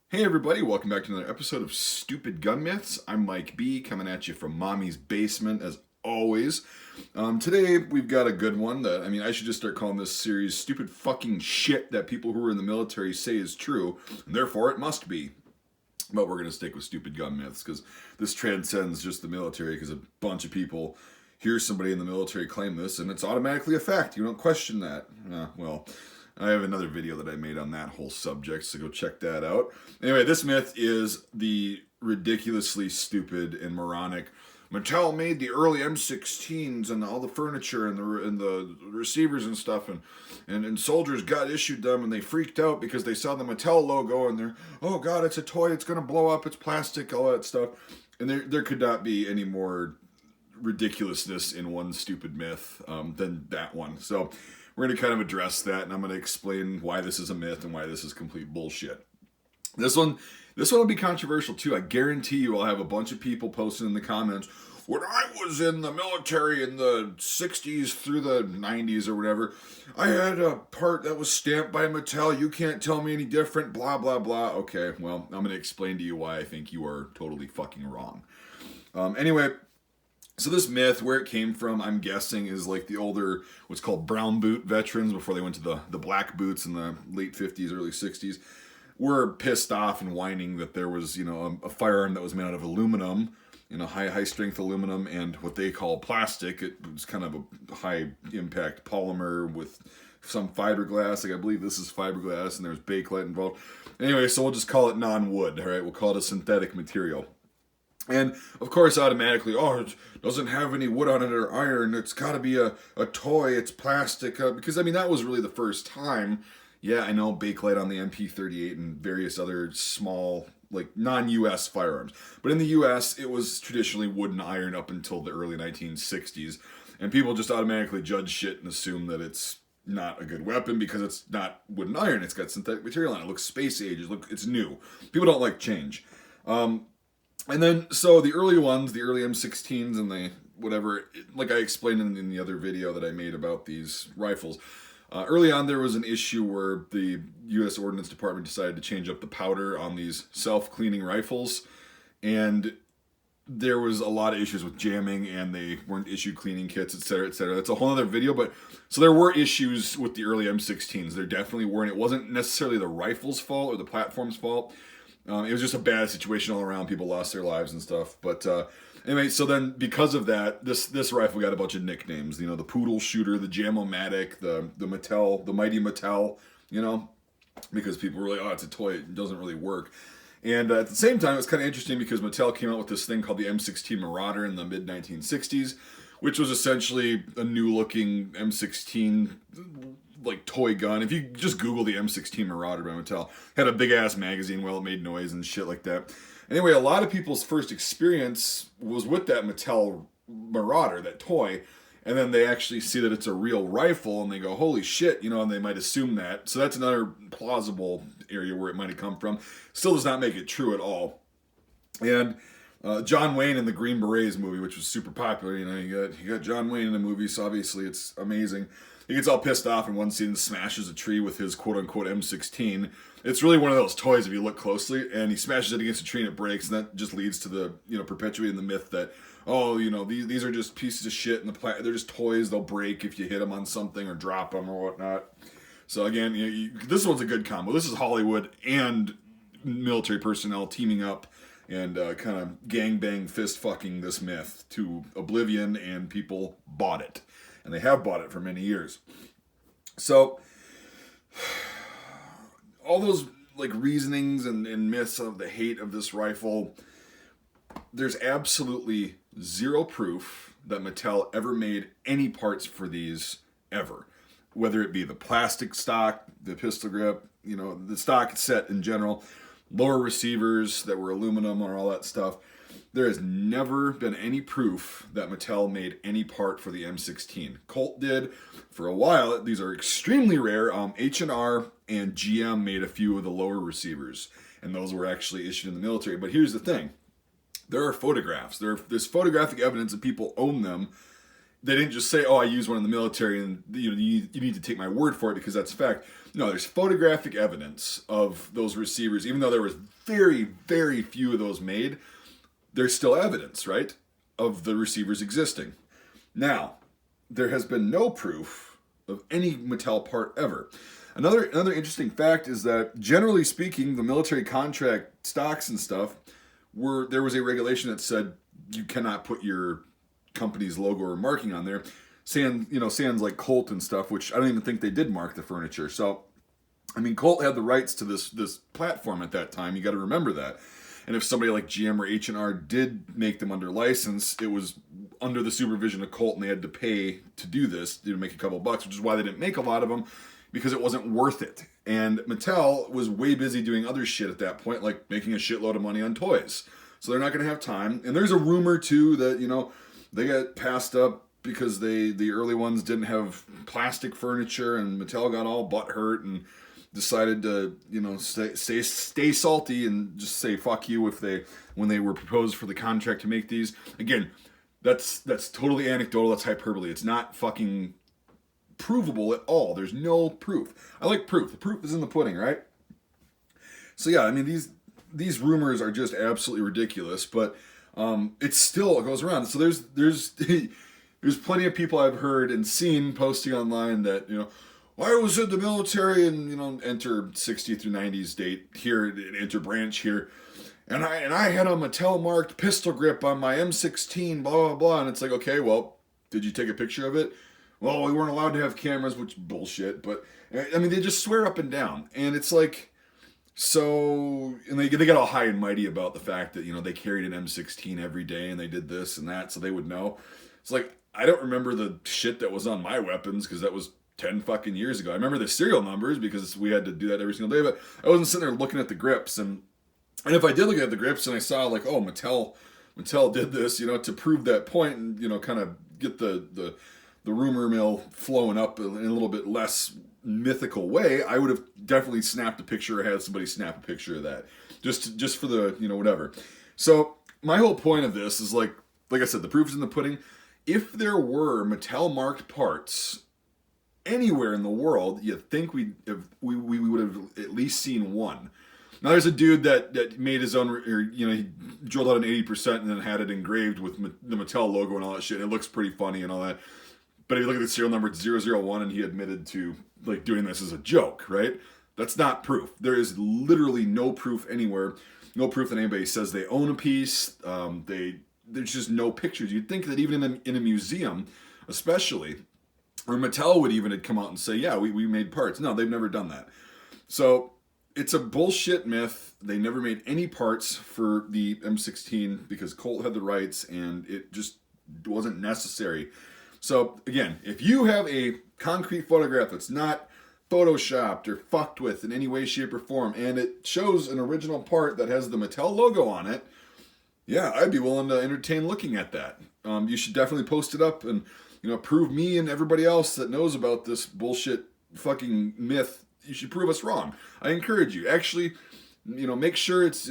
Hey everybody, welcome back to another episode of Stupid Gun Myths. I'm Mike B, coming at you from Mommy's basement as always. Today we've got a good one that, I should just start calling this series Stupid Fucking Shit That People Who Are in the Military Say Is True, and therefore it must be. But we're going to stick with Stupid Gun Myths because this transcends just the military, because a bunch of people hear somebody in the military claim this and it's automatically a fact. You don't question that. I have another video that I made on that whole subject, so go check that out. Anyway, this myth is the ridiculously stupid and moronic. Mattel made the early M16s and all the furniture and the receivers and stuff, and soldiers got issued them and they freaked out because they saw the Mattel logo and they're, oh god, it's a toy, it's gonna blow up, it's plastic, all that stuff. And there could not be any more ridiculousness in one stupid myth than that one. So we're going to kind of address that, and I'm going to explain why this is a myth and why this is complete bullshit. This one will be controversial too. I guarantee you I'll have a bunch of people posting in the comments, when I was in the military in the 60s through the 90s or whatever, I had a part that was stamped by Mattel. You can't tell me any different, blah, blah, blah. Okay, well, I'm going to explain to you why I think you are totally fucking wrong. Anyway, so this myth, where it came from, I'm guessing, is like the older, what's called brown boot veterans before they went to the black boots in the late 50s, early 60s, were pissed off and whining that there was, a firearm that was made out of aluminum, high strength aluminum, and what they call plastic. It was kind of a high impact polymer with some fiberglass. Like, I believe this is fiberglass, and there's bakelite involved. Anyway, so we'll just call it non-wood, all right? We'll call it a synthetic material. And, of course, automatically, it doesn't have any wood on it or iron. It's got to be a toy. It's plastic. Because, that was really the first time. Yeah, I know, bakelite on the MP38 and various other small, like, non-U.S. firearms. But in the U.S., it was traditionally wood and iron up until the early 1960s. And people just automatically judge shit and assume that it's not a good weapon because it's not wood and iron. It's got synthetic material on it. It looks space age. It's new. People don't like change. And then, so the early ones, the early M16s and the whatever, like I explained in the other video that I made about these rifles, early on there was an issue where the U.S. Ordnance Department decided to change up the powder on these self-cleaning rifles, and there was a lot of issues with jamming, and they weren't issued cleaning kits, etc., etc. That's a whole other video, but so there were issues with the early M16s. There definitely were, and it wasn't necessarily the rifle's fault or the platform's fault. It was just a bad situation all around. People lost their lives and stuff. But anyway, so then because of that, this rifle got a bunch of nicknames. The Poodle Shooter, the Jam-O-Matic, the Mattel, the Mighty Mattel, because people were like, oh, it's a toy. It doesn't really work. And at the same time, it was kind of interesting because Mattel came out with this thing called the M16 Marauder in the mid-1960s, which was essentially a new-looking M16 like toy gun. If you just Google the M16 Marauder by Mattel, had a big ass magazine, well, it made noise and shit like that. Anyway, a lot of people's first experience was with that Mattel Marauder, that toy, and then they actually see that it's a real rifle and they go, holy shit, and they might assume that. So that's another plausible area where it might have come from. Still does not make it true at all. And John Wayne in the Green Berets movie, which was super popular, you got John Wayne in the movie, so obviously it's amazing. He gets all pissed off in one scene and smashes a tree with his quote-unquote M16. It's really one of those toys if you look closely, and he smashes it against a tree and it breaks, and that just leads to the, perpetuating the myth that, these are just pieces of shit, and they're just toys, they'll break if you hit them on something or drop them or whatnot. So again, this one's a good combo. This is Hollywood and military personnel teaming up and kind of gangbang fist-fucking this myth to oblivion, and people bought it. And they have bought it for many years. So, all those like reasonings and myths of the hate of this rifle, there's absolutely zero proof that Mattel ever made any parts for these ever. Whether it be the plastic stock, the pistol grip, the stock set in general, lower receivers that were aluminum or all that stuff. There has never been any proof that Mattel made any part for the M16. Colt did for a while. These are extremely rare. H&R and GM made a few of the lower receivers, and those were actually issued in the military. But here's the thing. There are photographs. There's photographic evidence that people own them they didn't just say, "Oh, I use one in the military," and you need to take my word for it because that's fact. No, there's photographic evidence of those receivers, even though there was very, very few of those made. There's still evidence, right, of the receivers existing. Now, there has been no proof of any Mattel part ever. Another interesting fact is that, generally speaking, the military contract stocks and stuff there was a regulation that said you cannot put your company's logo or marking on there. Sans like Colt and stuff, which I don't even think they did mark the furniture. So, I mean, Colt had the rights to this platform at that time. You got to remember that. And if somebody like GM or H&R did make them under license, it was under the supervision of Colt, and they had to pay to do this, to make a couple bucks, which is why they didn't make a lot of them, because it wasn't worth it. And Mattel was way busy doing other shit at that point, like making a shitload of money on toys. So they're not going to have time. And there's a rumor, too, that, they got passed up because the early ones didn't have plastic furniture, and Mattel got all butthurt and decided to, stay salty and just say fuck you when they were proposed for the contract to make these. Again, that's totally anecdotal. That's hyperbole. It's not fucking provable at all. There's no proof. I like proof. The proof is in the pudding, right? So yeah, I mean, these rumors are just absolutely ridiculous, but it still goes around. So there's there's plenty of people I've heard and seen posting online that, I was in the military and, enter 60 through 90s date here, enter branch here. And I had a Mattel marked pistol grip on my M16, blah, blah, blah. And it's like, okay, well, did you take a picture of it? Well, we weren't allowed to have cameras, which bullshit. But, I mean, they just swear up and down. And it's like, so, and they got all high and mighty about the fact that, they carried an M16 every day and they did this and that so they would know. It's like, I don't remember the shit that was on my weapons because that was 10 fucking years ago. I remember the serial numbers because we had to do that every single day, but I wasn't sitting there looking at the grips. And if I did look at the grips and I saw like, oh, Mattel did this, to prove that point and, kind of get the rumor mill flowing up in a little bit less mythical way, I would have definitely snapped a picture or had somebody snap a picture of that just for the, whatever. So my whole point of this is like I said, the proof is in the pudding. If there were Mattel marked parts anywhere in the world, you'd think we would have at least seen one. Now there's a dude that made his own, he drilled out an 80% and then had it engraved with the Mattel logo and all that shit. It looks pretty funny and all that. But if you look at the serial number, it's 001, and he admitted to like doing this as a joke, right? That's not proof. There is literally no proof anywhere. No proof that anybody says they own a piece. There's just no pictures. You'd think that even in a museum, especially, or Mattel would even come out and say, yeah, we made parts. No, they've never done that. So it's a bullshit myth. They never made any parts for the M16 because Colt had the rights and it just wasn't necessary. So again, if you have a concrete photograph that's not photoshopped or fucked with in any way, shape, or form, and it shows an original part that has the Mattel logo on it, yeah, I'd be willing to entertain looking at that. You should definitely post it up and prove me and everybody else that knows about this bullshit fucking myth. You should prove us wrong. I encourage you. Actually, make sure it's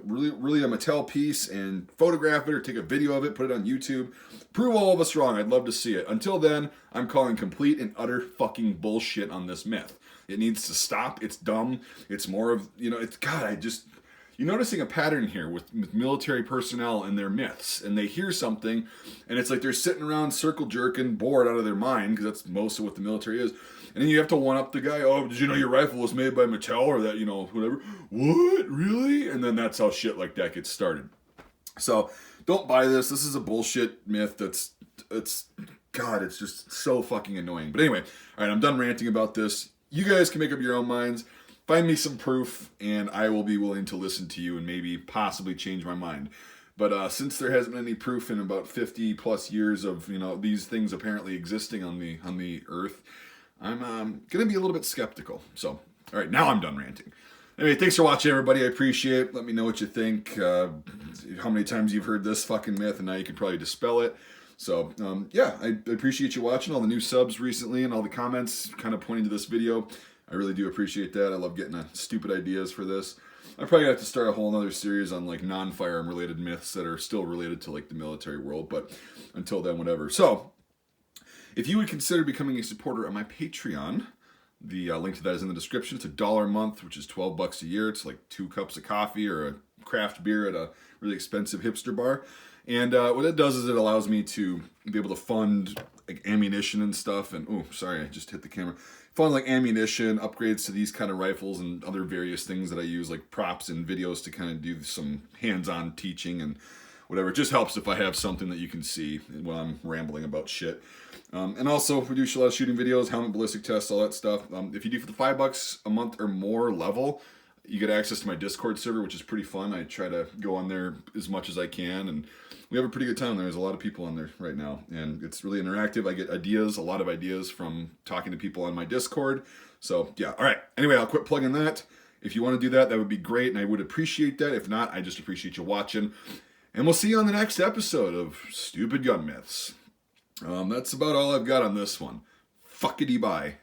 really a Mattel piece and photograph it or take a video of it, put it on YouTube. Prove all of us wrong. I'd love to see it. Until then, I'm calling complete and utter fucking bullshit on this myth. It needs to stop. It's dumb. It's more of, it's, God, you're noticing a pattern here with military personnel and their myths, and they hear something, and it's like they're sitting around circle jerking, bored out of their mind, because that's most of what the military is. And then you have to one up the guy. Oh, did you know your rifle was made by Mattel or that, whatever? What? Really? And then that's how shit like that gets started. So don't buy this. This is a bullshit myth it's just so fucking annoying. But anyway, all right, I'm done ranting about this. You guys can make up your own minds. Find me some proof, and I will be willing to listen to you and maybe possibly change my mind. But since there hasn't been any proof in about 50 plus years of these things apparently existing on the earth, I'm gonna be a little bit skeptical. So, all right, now I'm done ranting. Anyway, thanks for watching, everybody. I appreciate it. Let me know what you think. How many times you've heard this fucking myth, and now you can probably dispel it. So, yeah, I appreciate you watching. All the new subs recently and all the comments kind of pointing to this video. I really do appreciate that. I love getting stupid ideas for this. I'm probably gonna have to start a whole other series on like non-firearm related myths that are still related to like the military world. But until then, whatever. So, If you would consider becoming a supporter on my Patreon, the link to that is in the description. It's $1 a month, which is $12 a year. It's like 2 cups of coffee or a craft beer at a really expensive hipster bar. And what it does is it allows me to be able to fund like ammunition and stuff. And oh, sorry, I just hit the camera. Fund like ammunition, upgrades to these kind of rifles, and other various things that I use, like props and videos to kind of do some hands-on teaching and whatever. It just helps if I have something that you can see when I'm rambling about shit. And also, we do a lot of shooting videos, helmet ballistic tests, all that stuff. If you do for the $5 a month or more level, you get access to my Discord server, which is pretty fun. I try to go on there as much as I can, and we have a pretty good time there. There's a lot of people on there right now, and it's really interactive. I get ideas, a lot of ideas from talking to people on my Discord. So, yeah, all right. Anyway, I'll quit plugging that. If you want to do that, that would be great, and I would appreciate that. If not, I just appreciate you watching. And we'll see you on the next episode of Stupid Gun Myths. That's about all I've got on this one. Fuckity bye.